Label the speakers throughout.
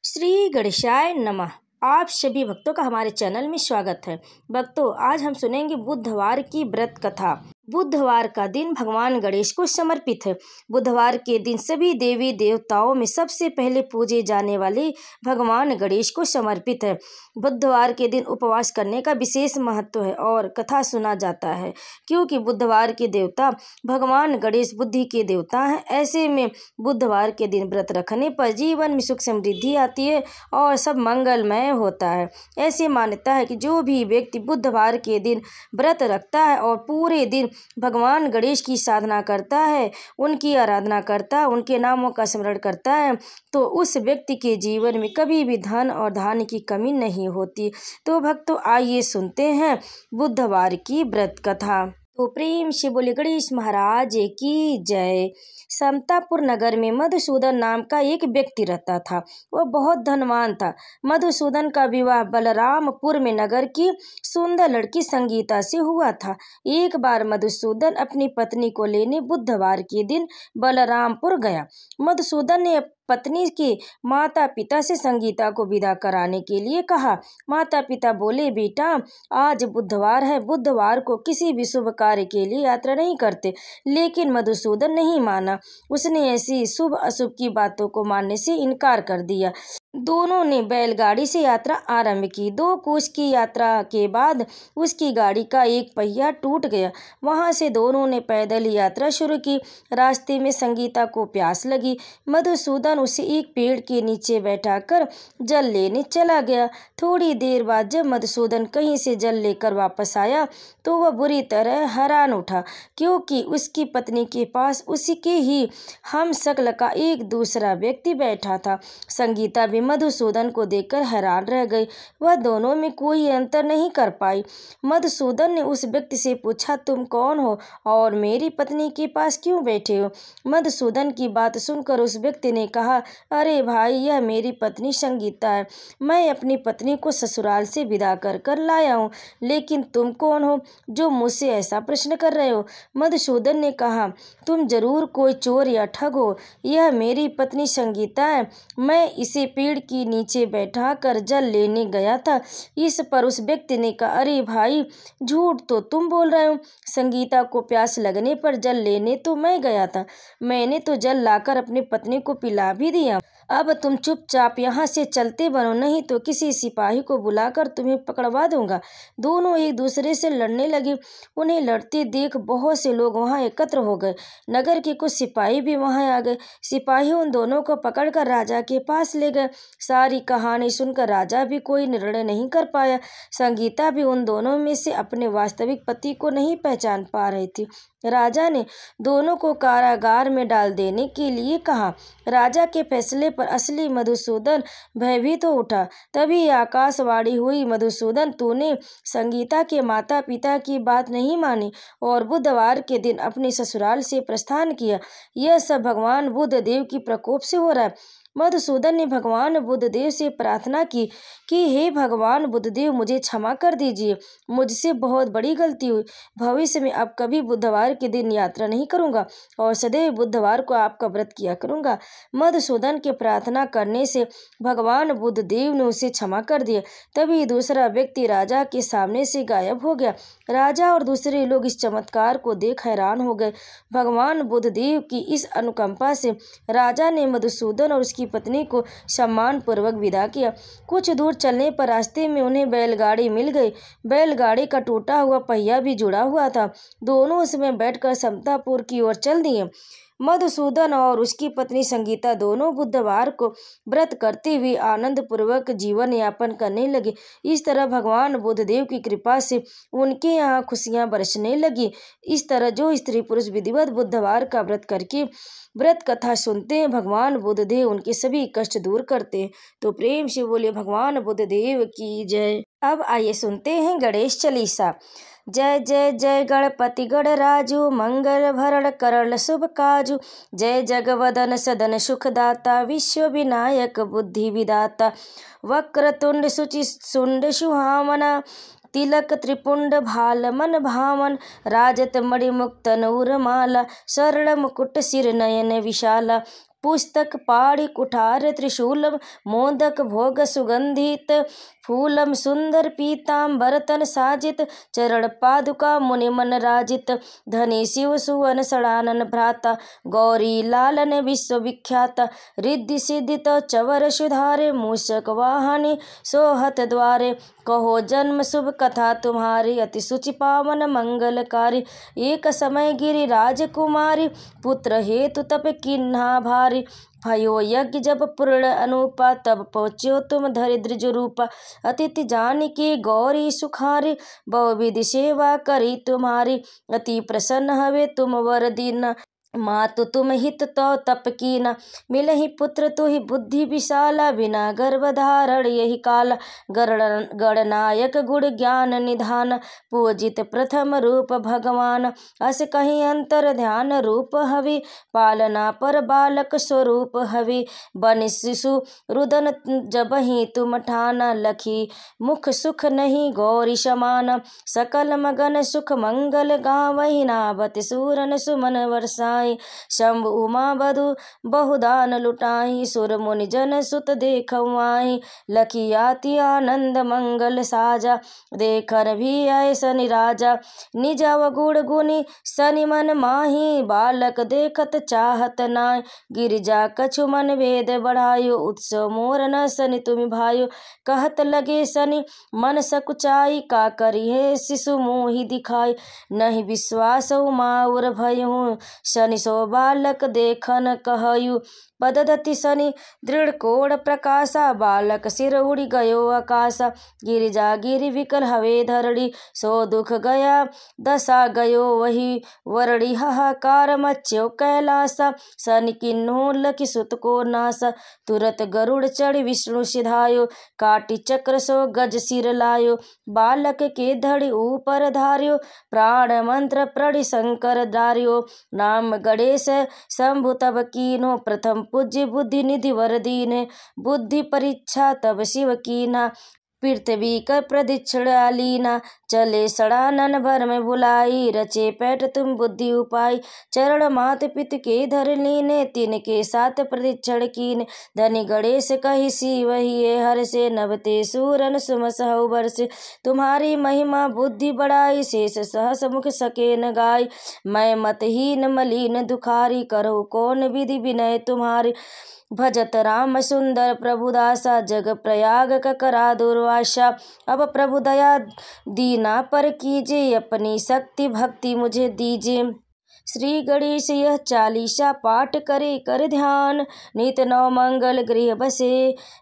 Speaker 1: श्री गणेशाय नमः। आप सभी भक्तों का हमारे चैनल में स्वागत है। भक्तों, आज हम सुनेंगे बुधवार की व्रत कथा। बुधवार का दिन भगवान गणेश को समर्पित है। बुधवार के दिन सभी देवी देवताओं में सबसे पहले पूजे जाने वाले भगवान गणेश को समर्पित है। बुधवार के दिन उपवास करने का विशेष महत्व है और कथा सुना जाता है, क्योंकि बुधवार के देवता भगवान गणेश बुद्धि के देवता हैं। ऐसे में बुधवार के दिन व्रत रखने पर जीवन में सुख समृद्धि आती है और सब मंगलमय होता है। ऐसी मान्यता है कि जो भी व्यक्ति बुधवार के दिन व्रत रखता है और पूरे दिन भगवान गणेश की साधना करता है, उनकी आराधना करता है, उनके नामों का स्मरण करता है, तो उस व्यक्ति के जीवन में कभी भी धन और धान्य की कमी नहीं होती। तो भक्तों, आइए सुनते हैं बुधवार की व्रत कथा। तो प्रेम से बोले गणेश महाराज की जय। समतापुर नगर में मधुसूदन नाम का एक व्यक्ति रहता था। वह बहुत धनवान था। मधुसूदन का विवाह बलरामपुर में नगर की सुंदर लड़की संगीता से हुआ था। एक बार मधुसूदन अपनी पत्नी को लेने बुधवार के दिन बलरामपुर गया। मधुसूदन ने पत्नी के माता पिता से संगीता को विदा कराने के लिए कहा। माता पिता बोले, बेटा आज बुधवार है, बुधवार को किसी भी शुभ कार्य के लिए यात्रा नहीं करते। लेकिन मधुसूदन नहीं माना। उसने ऐसी शुभ अशुभ की बातों को मानने से इनकार कर दिया। दोनों ने बैलगाड़ी से यात्रा आरंभ की। 2 कोस की यात्रा के बाद उसकी गाड़ी का एक पहिया टूट गया। वहां से दोनों ने पैदल यात्रा शुरू की। रास्ते में संगीता को प्यास लगी। मधुसूदन उसे एक पेड़ के नीचे बैठाकर जल लेने चला गया। थोड़ी देर बाद जब मधुसूदन कहीं से जल लेकर वापस आया तो वह बुरी तरह हैरान उठा, क्योंकि उसकी पत्नी के पास उसके ही हम शक्ल का एक दूसरा व्यक्ति बैठा था। संगीता भी मधुसूदन को देखकर हैरान रह गई। वह दोनों में कोई अंतर नहीं कर पाई। मधुसूदन ने उस व्यक्ति से पूछा, तुम कौन हो और मेरी पत्नी के पास क्यों बैठे हो? मधुसूदन की बात सुनकर उस व्यक्ति ने कहा, अरे भाई, यह मेरी पत्नी संगीता है। मैं अपनी पत्नी को ससुराल से विदा कर कर लाया हूँ। लेकिन तुम कौन हो जो मुझसे ऐसा प्रश्न कर रहे हो? मधुसूदन ने कहा, तुम जरूर कोई चोर या ठग हो। यह मेरी पत्नी संगीता है। मैं इसे पेड़ के नीचे बैठा कर जल लेने गया था। इस पर उस व्यक्ति ने कहा, अरे भाई, झूठ तो तुम बोल रहे हो। संगीता को प्यास लगने पर जल लेने तो मैं गया था। मैंने तो जल लाकर अपनी पत्नी को पिला भी दिया। अब तुम चुपचाप यहाँ से चलते बनो, नहीं तो किसी सिपाही को बुलाकर तुम्हें पकड़वा दूंगा। दोनों एक दूसरे से लड़ने लगे। उन्हें लड़ते देख बहुत से लोग वहाँ एकत्र हो गए। नगर के कुछ सिपाही भी वहाँ आ गए। सिपाही उन दोनों को पकड़कर राजा के पास ले गए। सारी कहानी सुनकर राजा भी कोई निर्णय नहीं कर पाया। संगीता भी उन दोनों में से अपने वास्तविक पति को नहीं पहचान पा रही थी। राजा ने दोनों को कारागार में डाल देने के लिए कहा। राजा के फैसले पर असली मधुसूदन भयभीत हो उठा। तभी आकाशवाणी हुई, मधुसूदन, तूने संगीता के माता पिता की बात नहीं मानी और बुधवार के दिन अपने ससुराल से प्रस्थान किया। यह सब भगवान बुद्ध देव की प्रकोप से हो रहा है। मधुसूदन ने भगवान बुद्धदेव से प्रार्थना की कि हे भगवान बुद्धदेव, मुझे क्षमा कर दीजिए। मुझसे बहुत बड़ी गलती हुई। भविष्य में अब कभी बुधवार के दिन यात्रा नहीं करूंगा और सदैव बुधवार को आपका व्रत किया करूंगा। मधुसूदन के प्रार्थना करने से भगवान बुद्धदेव ने उसे क्षमा कर दिया। तभी दूसरा व्यक्ति राजा के सामने से गायब हो गया। राजा और दूसरे लोग इस चमत्कार को देख हैरान हो गए। भगवान बुद्धदेव की इस अनुकंपा से राजा ने मधुसूदन और उसकी पत्नी को सम्मान पूर्वक विदा किया। कुछ दूर चलने पर रास्ते में उन्हें बैलगाड़ी मिल गई। बैलगाड़ी का टूटा हुआ पहिया भी जुड़ा हुआ था। दोनों उसमें बैठकर समतापुर की ओर चल दिए। मधुसूदन और उसकी पत्नी संगीता दोनों बुधवार को व्रत करते हुए आनंद पूर्वक जीवन यापन करने लगे। इस तरह भगवान बुद्धदेव की कृपा से उनके यहाँ खुशियाँ बरसने लगी। इस तरह जो स्त्री पुरुष विधिवत बुधवार का व्रत करके व्रत कथा सुनते हैं, भगवान बुद्धदेव उनके सभी कष्ट दूर करते हैं। तो प्रेम से बोले भगवान बुद्धदेव की जय। अब आइए सुनते हैं गणेश चालीसा। जय जय जय गणपति गणराजु, मंगल भरण करल शुभ काजु। जय जगवदन सदन सुखदाता, विश्व विनायक बुद्धि विदाता। वक्रतुंड शुचि सुंड सुहामना, तिलक त्रिपुंड भाल मन भावन। राजत मणिमुक्त नूर माला, शरण मुकुट सिर नयन विशाला। पुस्तक पाणि कुठार त्रिशूलम मोदक भोग सुगंधित फूलम सुंदर पीताम्बर तन साजित चरण पादुका मुनि मन राजित धनी शिव सुवन षडानन भ्राता गौरी लालन विश्वविख्यात रिद्धि सिद्धित चवर सुधारे मूषक वाहनी सोहत द्वारे कहो जन्म शुभ कथा तुम्हारी अति शुचि पावन मंगलकारी एक समय गिरि राजकुमारी पुत्र हेतु तप किन्हा भारी भयो यज्ञ जब पूर्ण अनुपा तब पहुँच्यो तुम दरिद्र जो रूपा अतिथि जान की गौरी सुखारी बहुविधि सेवा करी तुम्हारी अति प्रसन्न हवे तुम वर दीना मातु तुम हित तो तप कीना मिलहि पुत्र तुहि बुद्धि विशाला बिना गर्भ धारण यही काला गणनायक गुण ज्ञान निधान पूजित प्रथम रूप भगवान अस कहीं अंतर ध्यान रूप हवि पालना पर बालक स्वरूप हवि बन शिशु रुदन जबहि तुम ठाना लखी मुख सुख नहीं गौरी समान सकल मगन सुख मंगल गावहि नावत सूरन सुमन वर्षाई शंभ उमा बधु बहुदान लुटाई सुर मुनि जन सुत देखवाई लखियाति आनंद मंगल साजा देखर भी आए शनि राजा निज अवगुण गुनी शनि मन माही बालक देखत चाहत नाय गिरिजा कछु मन वेद बढ़ायो उत्सव मोर न शनि तुम भायो कहत लगे शनि मन सकुचाई का करी है शिशु मोहि दिखाई नहीं विश्वास उमाउर भयहूँ शनि सो बालक देखन कहयु पददति शनि दृढ़ कोण प्रकाशा बालक सिर उड़ी गयो आकाशा गिरिजा गिरि विकल हवे धरणी सो दुख गया दशा गयो वही वरणी हाहाकार मच्यो कैलासा शनि किन्हु लखि सुत को नासा तुरत गरुड़ चढ़ी विष्णु सिधायो काटी चक्र सो गज सिर लायो बालक के धड़ी ऊपर धार्यो प्राण मंत्र प्रणि शंकर धार्यो नाम गणेश शंभु तब कीन्हो प्रथम पूज्य बुद्धि निधि वर दीने बुद्धि परीक्षा तब शिव कीना पृथ्वी कर प्रदक्षिणा लीना चले सड़ानन भर में बुलाई रचे पैठ तुम बुद्धि उपाय चरण मात पित के धर लीने तिनके साथ प्रदक्षिण कीने धनी गणेश कही सी वही हर से नभते सूरन सुमस हऊ बरस तुम्हारी महिमा बुद्धि बढ़ाई शेष सहस मुख सके न गाय मैं मतहीन मलिन दुखारी करो कौन विधि विनय तुम्हारी भजत राम सुंदर प्रभुदासा जग प्रयाग करा दुर्वासा अब प्रभु दया दीना पर कीजिए अपनी शक्ति भक्ति मुझे दीजिए श्री गणेश यह चालीसा पाठ करे कर ध्यान नित नव मंगल गृह बसे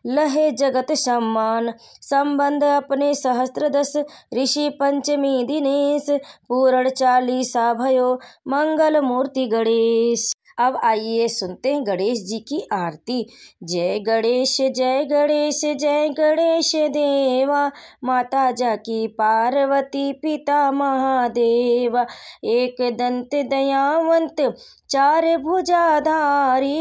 Speaker 1: लहे जगत सम्मान संबंध अपने सहस्त्र दस ऋषि पंचमी दिनेश पूर्ण चालीसा भयो मंगल मूर्ति गणेश। अब आइए सुनते हैं गणेश जी की आरती। जय गणेश जय गणेश जय गणेश देवा माता जाकी पार्वती पिता महादेवा एक दंत दयावंत चार भुजाधारी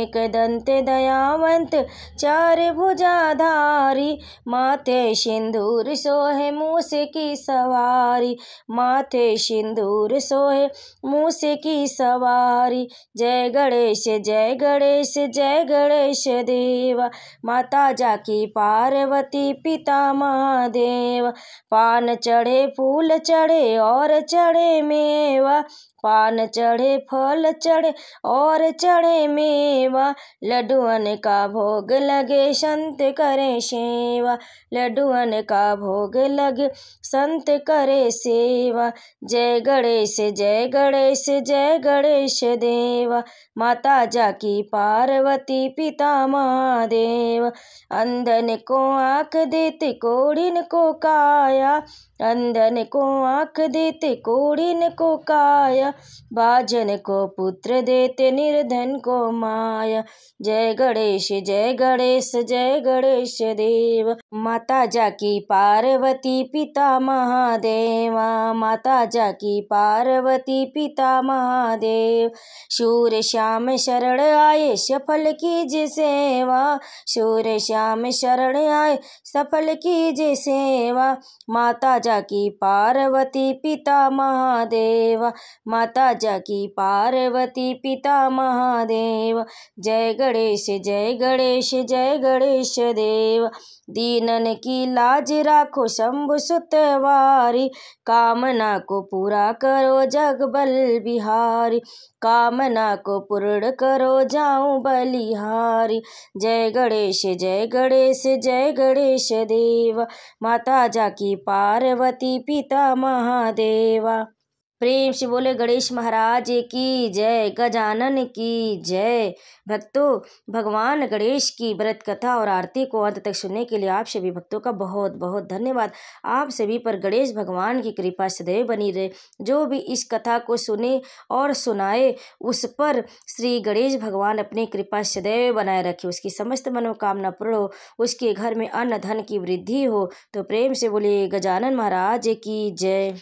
Speaker 1: एक दंत दयावंत चार भुजाधारी माथे सिंदूर सोहे मूस की सवारी माथे सिंदूर सोहे मूस की सवारी जय गणेश जय गणेश जय गणेश देवा माता जाकी पार्वती पिता महादेव पान चढ़े फूल चढ़े और चढ़े मेवा पान चढ़े फल चढ़े और चढ़े मेवा लड्डुअन का भोग लगे संत करे सेवा लड्डुअन का भोग लगे संत करे सेवा जय गणेश जय गणेश जय गणेश देवा माता जाकी पार्वती पिता महादेव अंधन को आँख देते कोढ़िन को काया अंधन को आँख देते कोढ़िन को काया बाजन को पुत्र देते निर्धन को माया जय गणेश जय गणेश जय गणेश देव माता जाकी पार्वती पिता महादेवा माता जाकी पार्वती पिता महादेव शूर श्याम शरण आए सफल कीजिए सेवा शूर श्याम शरण आए सफल कीजिए सेवा माता जाकी पार्वती पिता महादेवा माता जाकी पार्वती पिता महादेव। जय गणेश जय गणेश जय गणेश देव। दीनन की लाज राखो शंभु सुतवारी, कामना को पूरा करो जग बल बिहारी। कामना को पूर्ण करो जाऊं बलिहारी। जय गणेश जय गणेश जय गणेश देवा। माता जाकी पार्वती पिता महादेवा। प्रेम से बोले गणेश महाराज की जय, गजानन की जय। भक्तों, भगवान गणेश की व्रत कथा और आरती को अंत तक सुनने के लिए आप सभी भक्तों का बहुत बहुत धन्यवाद। आप सभी पर गणेश भगवान की कृपा सदैव बनी रहे। जो भी इस कथा को सुने और सुनाए उस पर श्री गणेश भगवान अपनी कृपा सदैव बनाए रखे, उसकी समस्त मनोकामना पूर्ण हो, उसके घर में अन्न धन की वृद्धि हो। तो प्रेम से बोले गजानन महाराज की जय।